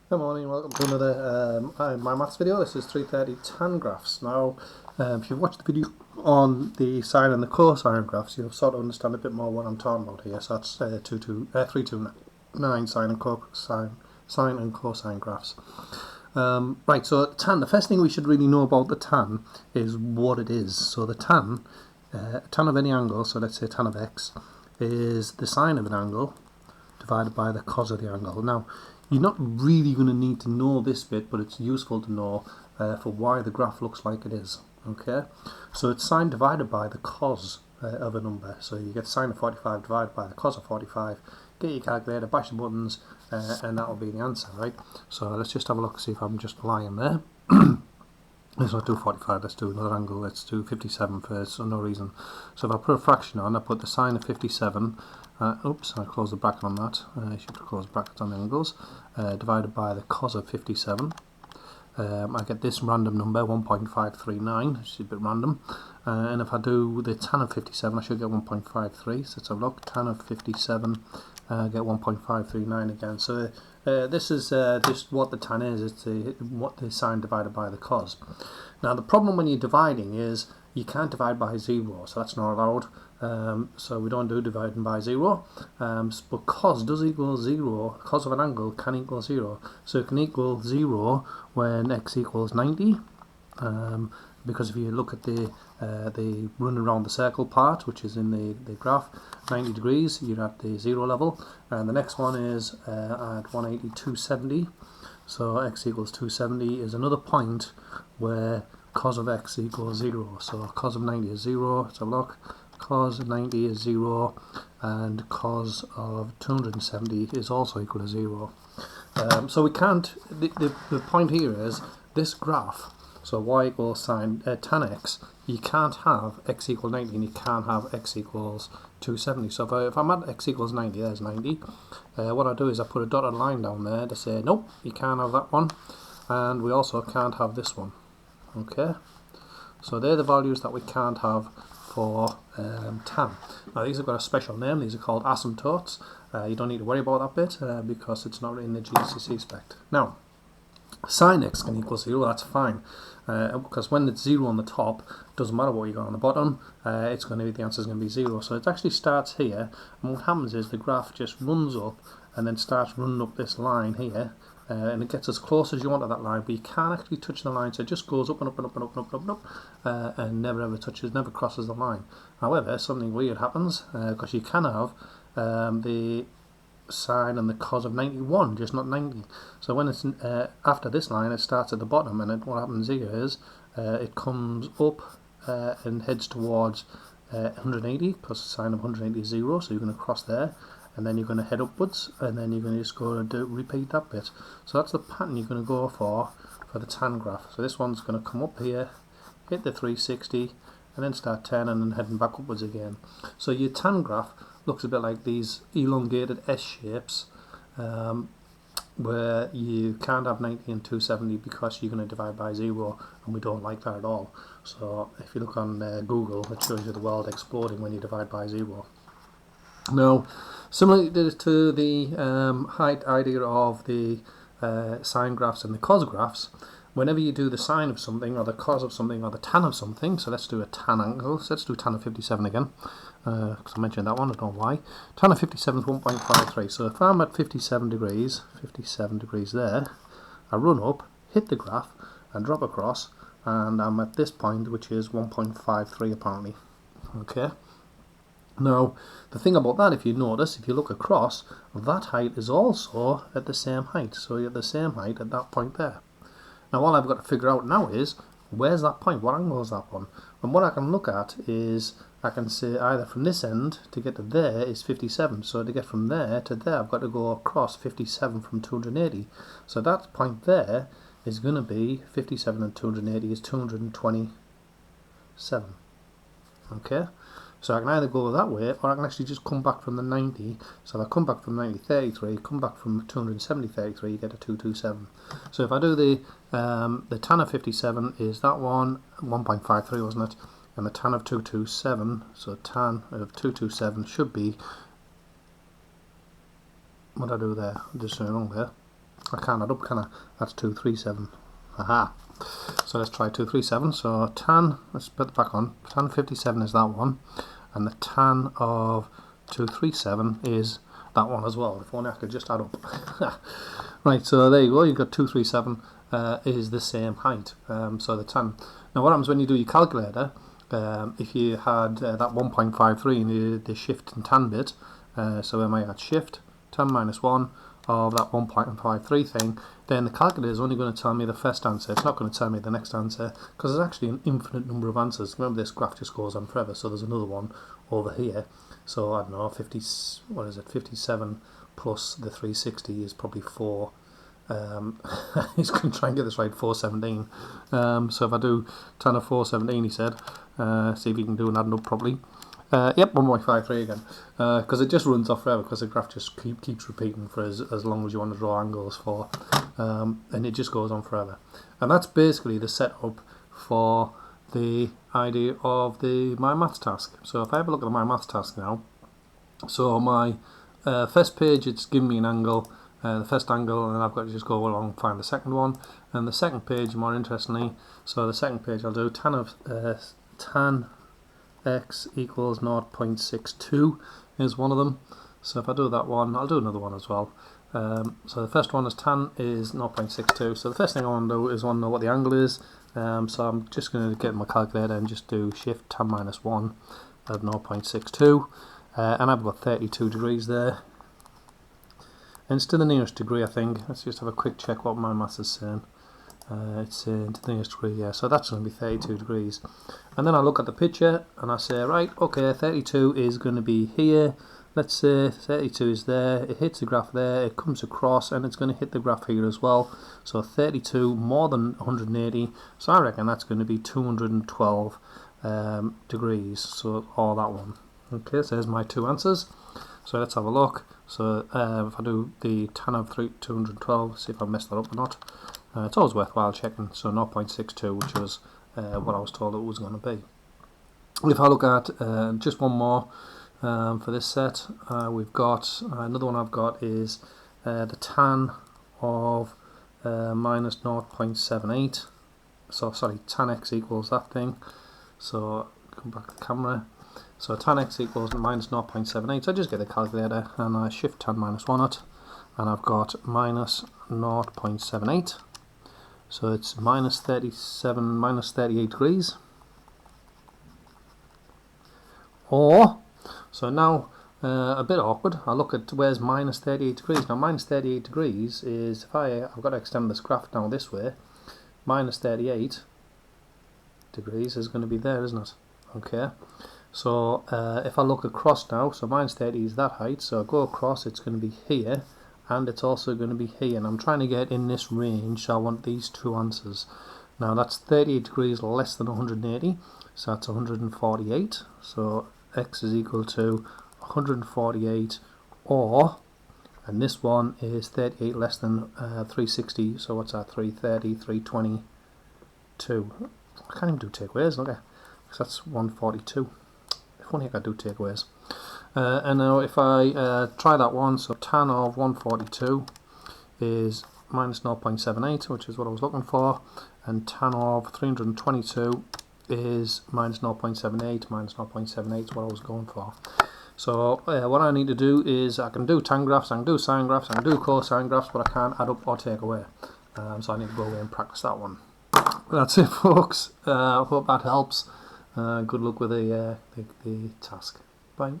Good morning, welcome to another MyMaths video. This is 330 tan graphs. Now, if you've watched the video on the sine and the cosine graphs, you'll sort of understand a bit more what I'm talking about here. So that's 329 sine and cosine graphs. Right, so tan, the first thing we should really know about the tan is what it is. So the tan of any angle, so let's say tan of x, is the sine of an angle divided by the cos of the angle. Now, you're not really going to need to know this bit, but it's useful to know for why the graph looks like it is. Okay, so it's sine divided by the cos of a number. So you get sine of 45 divided by the cos of 45. Get your calculator, bash the buttons, and that'll be the answer, right? So let's just have a look, see if I'm just lying there. Let's not do 45, let's do another angle, let's do 57 first, for no reason. So if I put a fraction on, I put the sine of 57, oops, I close the bracket on that, I should close brackets on the angles, divided by the cos of 57. I get this random number, 1.539, which is a bit random, and if I do the tan of 57, I should get 1.53, so let's have a look, tan of 57, get 1.539 again. So this is just what the tan is. It's what the sine divided by the cos. Now the problem when you're dividing is you can't divide by 0, so that's not allowed. So we don't do dividing by 0. But cos does equal 0. Cos of an angle can equal 0. So it can equal 0 when x equals 90. Because if you look at the run around the circle part, which is in the graph, 90 degrees, you're at the 0 level. And the next one is at 180, 270. So x equals 270 is another point where cos of x equals 0. So cos of 90 is 0. Let's have a look. Cos of 90 is 0, and cos of 270 is also equal to 0. So we can't, the point here is this graph, so y equals sine tan x, you can't have x equals 90 and you can't have x equals 270. So if I'm at x equals 90, there's 90. What I do is I put a dotted line down there to say, nope, you can't have that one, and we also can't have this one. Okay, so they're the values that we can't have for tan. Now these have got a special name, these are called asymptotes. You don't need to worry about that bit because it's not in the GCSE spec. Now, sine x can equal 0, that's fine. Because when it's 0 on the top, doesn't matter what you got on the bottom, it's going to be, the answer is going to be 0. So it actually starts here, and what happens is the graph just runs up and then starts running up this line here, and it gets as close as you want to that line, but you can't actually touch the line, so it just goes up and up and up and up and up and up, and never ever touches, never crosses the line. However, something weird happens, because you can have the sine and the cos of 91, just not 90. So when it's after this line, it starts at the bottom, and what happens here is it comes up and heads towards 180, because the sine of 180 is 0, so you're going to cross there, and then you're going to head upwards, and then you're going to just go and repeat that bit. So that's the pattern you're going to go for the tan graph. So this one's going to come up here, hit the 360, and then start turning and heading back upwards again. So your tan graph looks a bit like these elongated S shapes, where you can't have 90 and 270 because you're going to divide by 0, and we don't like that at all. So if you look on Google, it shows you the world exploding when you divide by 0. Now, similarly to the height idea of the sine graphs and the cos graphs, whenever you do the sine of something, or the cos of something, or the tan of something, so let's do a tan angle, so let's do tan of 57 again, because I mentioned that one, I don't know why. Tan of 57 is 1.53, so if I'm at 57 degrees there, I run up, hit the graph, and drop across, and I'm at this point, which is 1.53 apparently. Okay. Now, the thing about that, if you notice, if you look across, that height is also at the same height. So you're at the same height at that point there. Now, all I've got to figure out now is, where's that point? What angle is that one? And what I can look at is, I can say either from this end to get to there is 57. So to get from there to there, I've got to go across 57 from 280. So that point there is going to be 57 and 280 is 227. Okay? So I can either go that way, or I can actually just come back from the 90. So if I come back from 90, 33, come back from 270, 33, you get a 227. So if I do the tan of 57 is that one, 1.53 wasn't it? And the tan of 227, so tan of 227 should be, what did I do there? I'm just doing wrong there. I can't add up, can I? That's 237. Aha. So let's try 237. So tan, let's put it back on. Tan 57 is that one. And the tan of 237 is that one as well. If only I could just add up. Right, so there you go. You've got 237 is the same height. So the tan. Now what happens when you do your calculator, if you had that 1.53 and you did the shift and tan bit, so when I add shift, tan minus 1 of that 1.53 thing, then the calculator is only going to tell me the first answer. It's not going to tell me the next answer, because there's actually an infinite number of answers. Remember, this graph just goes on forever, so there's another one over here. So I don't know, 57 plus the 360 is probably 4. He's going to try and get this right, 417. So if I do tan of 417, he said, see if you can do an adding up properly. Yep, 1.53 again, because it just runs off forever, because the graph just keeps repeating for as long as you want to draw angles for, and it just goes on forever. And that's basically the setup for the idea of the MyMaths task. So if I have a look at the MyMaths task now, so my first page, it's giving me an angle, the first angle, and I've got to just go along and find the second one. And the second page, more interestingly, so the second page I'll do tan x equals 0.62 is one of them. So if I do that one, I'll do another one as well. So the first one is tan is 0.62. So the first thing I want to do is want to know what the angle is. So I'm just going to get my calculator and just do shift tan minus 1 at 0.62. And I've got 32 degrees there. And it's to the nearest degree, I think. Let's just have a quick check what MyMaths is saying. It's to the nearest degree, yeah, so that's going to be 32 degrees. And then I look at the picture and I say, right, okay, 32 is going to be here. Let's say 32 is there, it hits the graph there, it comes across, and it's going to hit the graph here as well. So 32 more than 180, so I reckon that's going to be 212 degrees, so all that one. Okay, so there's my two answers. So let's have a look. So if I do the tan of 212, see if I messed that up or not. It's always worthwhile checking. So 0.62, which was what I was told it was going to be. If I look at just one more for this set, we've got another one I've got is the tan of minus 0.78. So sorry, tan x equals that thing. So come back to the camera. So tan x equals minus 0.78. So I just get the calculator and I shift tan minus 1 it, and I've got minus 0.78. So it's minus 37, minus 38 degrees. Or, so now a bit awkward, I look at where's minus 38 degrees. Now minus 38 degrees is, if I've got to extend this graph now this way, minus 38 degrees is going to be there, isn't it? Okay. So if I look across now, so minus 30 is that height, so I go across, it's going to be here, and it's also going to be here, and I'm trying to get in this range, so I want these two answers. Now that's 38 degrees less than 180, so that's 148, so x is equal to 148, or, and this one is 38 less than 360, so what's that, 330, 322, I can't even do takeaways, okay, because that's 142. If only I could do takeaways. And now if I try that one, so tan of 142 is minus 0.78, which is what I was looking for, and tan of 322 is minus 0.78, minus 0.78 is what I was going for. So what I need to do is, I can do tan graphs, I can do sine graphs, I can do cosine graphs, but I can't add up or take away. So I need to go away and practice that one. That's it, folks. I hope that helps. Good luck with the task. Bye.